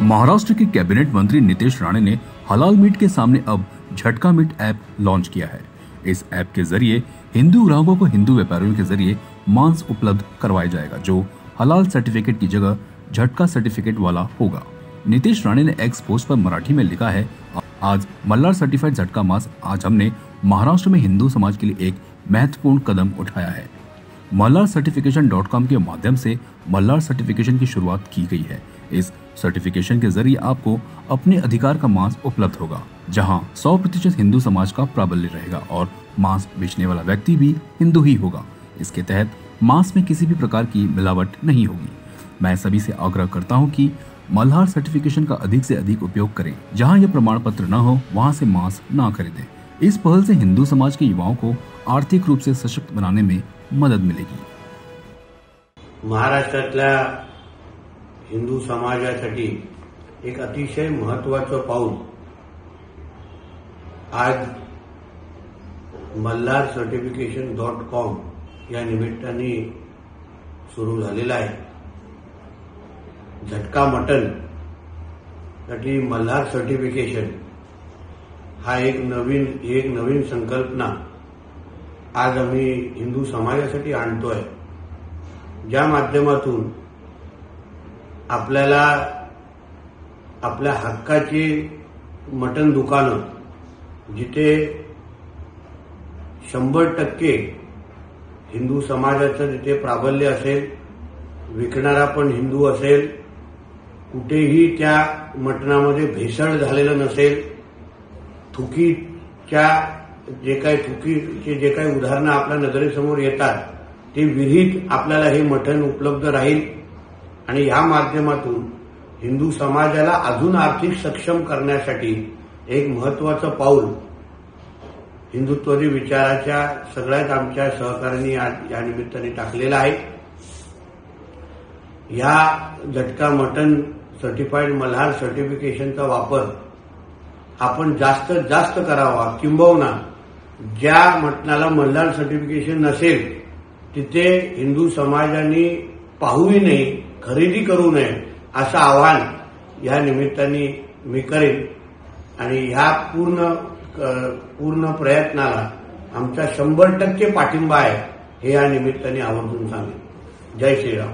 महाराष्ट्र के cabinet मंत्री नितेश राणे ने हलाल मीट के सामने अब झटका मीट ऐप लॉन्च किया है। इस ऐप के जरिए हिंदू ग्राहकों को हिंदू व्यापारियों के जरिए मांस उपलब्ध करवाया जाएगा, जो हलाल सर्टिफिकेट की जगह झटका सर्टिफिकेट वाला होगा। नितेश राणे ने एक्स पोस्ट पर मराठी में लिखा है, आज मल्हार सर्टिफाइड झटका मांस। आज हमने महाराष्ट्र में हिंदू समाज के लिए एक महत्वपूर्ण कदम उठाया है। mallarcertification.com के माध्यम से मल्हार सर्टिफिकेशन की शुरुआत की गई है। इस सर्टिफिकेशन के जरिए आपको अपने अधिकार का मांस उपलब्ध होगा, जहां 100% हिंदू समाज का प्राबल्य रहेगा और मांस बेचने वाला व्यक्ति भी हिंदू ही होगा। इसके तहत मांस में किसी भी प्रकार की मिलावट नहीं होगी। मैं सभी से आग्रह करता हूं कि मल्हार सर्टिफिकेशन का अधिक से अधिक उपयोग करें। जहां यह प्रमाण पत्र न हो वहां से मांस न खरीदें। इस पहल से हिंदू समाज के युवाओं को आर्थिक रूप से सशक्त बनाने में मदद मिलेगी। महाराष्ट्रातल्या हिंदू समाजासाठी एक अतिशय महत्त्वाचं पाऊल आज mallarcertification.com या निमित्ताने सुरू झालेला आहे। झटका मटन साठी मल्हार सर्टिफिकेशन हा एक नवीन संकल्पना आज आम्ही हिंदू समाजासाठी आणतोय, ज्या माध्यमातून आपल्याला आपल्या हक्काची मटन दुकानं, जिथे 100% हिंदू समाजाचं जिथे प्राबल्य असेल, विकणारा पण हिंदू असेल, कुठेही त्या मटणामध्ये भेसळ झालेलं नसेल, थुकीचे जे काही उदाहरणं आपल्या नजरेसमोर येतात ते विरहित आपल्याला हे मटण उपलब्ध राहील आणि या माध्यमातून हिंदू समाजाला अजून आर्थिक सक्षम करण्यासाठी एक महत्त्वाचं पाऊल हिंदुत्ववादी विचाराच्या सगळ्याच आमच्या सहकाऱ्यांनी या निमित्ताने टाकलेला आहे। या झटका मटन सर्टिफाईड मल्हार सर्टिफिकेशनचा वापर आपण जास्तीत जास्त करावा, किंबहुना ज्या मटणाला मल्हार सर्टिफिकेशन नसेल तिथे हिंदू समाजाने पाहूही नाही, खरेदी करू नये असं आवाहन या निमित्ताने मी करेन आणि ह्या पूर्ण प्रयत्नाला आमचा 100% पाठिंबा आहे हे या निमित्ताने आवर्जून सांगेन। जय श्रीराम।